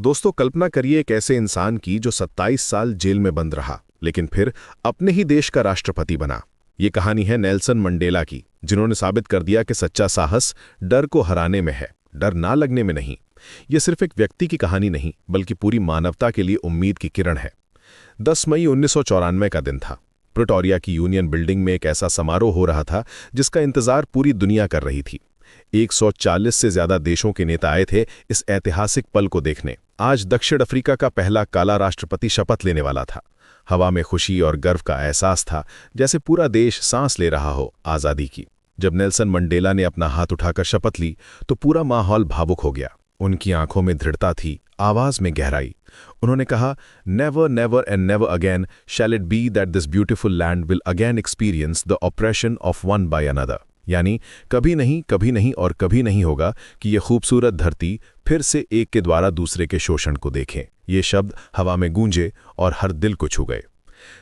दोस्तों, कल्पना करिए एक ऐसे इंसान की जो 27 साल जेल में बंद रहा, लेकिन फिर अपने ही देश का राष्ट्रपति बना। ये कहानी है नेल्सन मंडेला की, जिन्होंने साबित कर दिया कि सच्चा साहस डर को हराने में है, डर ना लगने में नहीं। ये सिर्फ एक व्यक्ति की कहानी नहीं, बल्कि पूरी मानवता के लिए उम्मीद की किरण है। 10 मई 1994 का दिन था। प्रिटोरिया की यूनियन बिल्डिंग में एक ऐसा समारोह हो रहा था जिसका इंतजार पूरी दुनिया कर रही थी। 140 से ज्यादा देशों के नेता आए थे इस ऐतिहासिक पल को देखने। आज दक्षिण अफ्रीका का पहला काला राष्ट्रपति शपथ लेने वाला था। हवा में खुशी और गर्व का एहसास था, जैसे पूरा देश सांस ले रहा हो आज़ादी की। जब नेल्सन मंडेला ने अपना हाथ उठाकर शपथ ली तो पूरा माहौल भावुक हो गया। उनकी आंखों में दृढ़ता थी, आवाज में गहराई। उन्होंने कहा, never never and never again shall it be that this beautiful land will again experience the oppression of one by another. यानी कभी नहीं और कभी नहीं होगा कि यह खूबसूरत धरती फिर से एक के द्वारा दूसरे के शोषण को देखें। ये शब्द हवा में गूंजे और हर दिल को छू गए।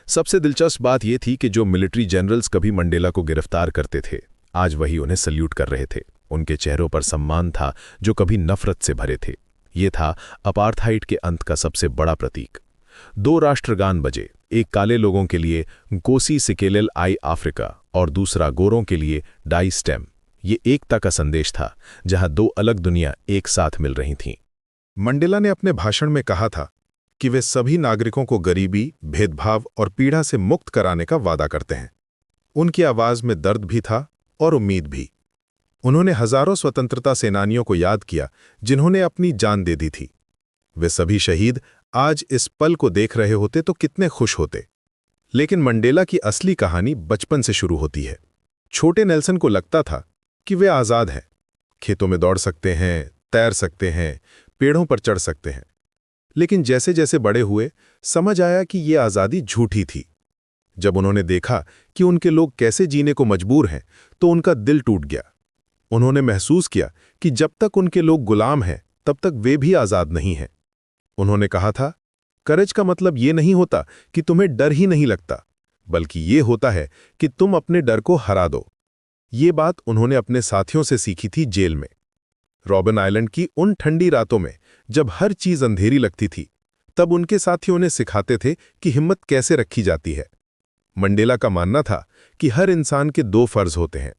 सबसे दिलचस्प बात यह थी कि जो मिलिट्री जनरल्स कभी मंडेला को गिरफ्तार करते थे, आज वही उन्हें सल्यूट कर रहे थे। उनके चेहरों पर सम्मान था जो कभी नफरत से भरे थे। ये था अपार्थाइड के अंत का सबसे बड़ा प्रतीक। 2 राष्ट्रगान बजे, एक काले लोगों के लिए नकोसी सिकेलेल आई अफ्रीका और दूसरा गोरों के लिए डाई स्टेम। ये एकता का संदेश था, जहां 2 अलग दुनिया एक साथ मिल रही थीं। मंडेला ने अपने भाषण में कहा था कि वे सभी नागरिकों को गरीबी, भेदभाव और पीड़ा से मुक्त कराने का वादा करते हैं। उनकी आवाज में दर्द भी था और उम्मीद भी। उन्होंने हजारों स्वतंत्रता सेनानियों को याद किया जिन्होंने अपनी जान दे दी थी। वे सभी शहीद आज इस पल को देख रहे होते तो कितने खुश होते। लेकिन मंडेला की असली कहानी बचपन से शुरू होती है। छोटे नेल्सन को लगता था कि वे आज़ाद हैं, खेतों में दौड़ सकते हैं, तैर सकते हैं, पेड़ों पर चढ़ सकते हैं। लेकिन जैसे जैसे बड़े हुए, समझ आया कि ये आज़ादी झूठी थी। जब उन्होंने देखा कि उनके लोग कैसे जीने को मजबूर हैं, तो उनका दिल टूट गया। उन्होंने महसूस किया कि जब तक उनके लोग गुलाम हैं, तब तक वे भी आज़ाद नहीं हैं। उन्होंने कहा था, करेज का मतलब ये नहीं होता कि तुम्हें डर ही नहीं लगता, बल्कि ये होता है कि तुम अपने डर को हरा दो। ये बात उन्होंने अपने साथियों से सीखी थी जेल में। रॉबिन आइलैंड की उन ठंडी रातों में जब हर चीज अंधेरी लगती थी, तब उनके साथियों ने सिखाते थे कि हिम्मत कैसे रखी जाती है। मंडेला का मानना था कि हर इंसान के 2 फर्ज होते हैं,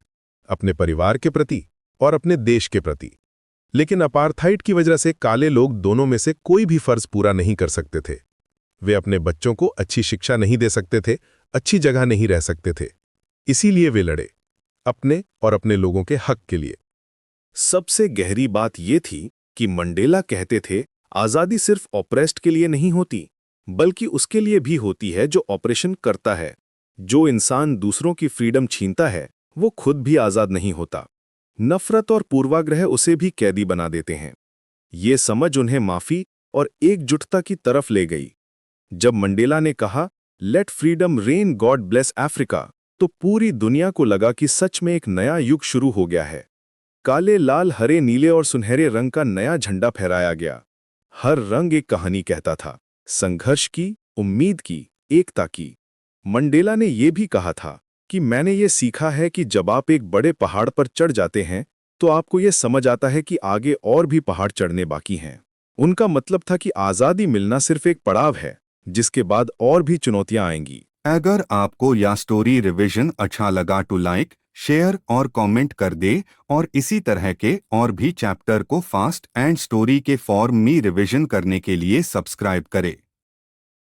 अपने परिवार के प्रति और अपने देश के प्रति। लेकिन अपार्थाइड की वजह से काले लोग दोनों में से कोई भी फर्ज पूरा नहीं कर सकते थे। वे अपने बच्चों को अच्छी शिक्षा नहीं दे सकते थे, अच्छी जगह नहीं रह सकते थे। इसीलिए वे लड़े, अपने और अपने लोगों के हक के लिए। सबसे गहरी बात यह थी कि मंडेला कहते थे, आज़ादी सिर्फ ऑपरेस्ड के लिए नहीं होती, बल्कि उसके लिए भी होती है जो ऑपरेशन करता है। जो इंसान दूसरों की फ्रीडम छीनता है, वो खुद भी आज़ाद नहीं होता। नफरत और पूर्वाग्रह उसे भी कैदी बना देते हैं। ये समझ उन्हें माफी और एकजुटता की तरफ ले गई। जब मंडेला ने कहा, let freedom reign, God bless Africa, तो पूरी दुनिया को लगा कि सच में एक नया युग शुरू हो गया है। काले, लाल, हरे, नीले और सुनहरे रंग का नया झंडा फहराया गया। हर रंग एक कहानी कहता था, संघर्ष की, उम्मीद की, एकता की। मंडेला ने यह भी कहा था कि मैंने ये सीखा है कि जब आप एक बड़े पहाड़ पर चढ़ जाते हैं, तो आपको ये समझ आता है कि आगे और भी पहाड़ चढ़ने बाकी हैं। उनका मतलब था कि आज़ादी मिलना सिर्फ एक पड़ाव है, जिसके बाद और भी चुनौतियां आएंगी। अगर आपको यह स्टोरी रिवीजन अच्छा लगा तो लाइक, शेयर और कमेंट कर दे, और इसी तरह के और भी चैप्टर को फास्ट एंड स्टोरी के फॉर्म में रिवीजन करने के लिए सब्सक्राइब करें।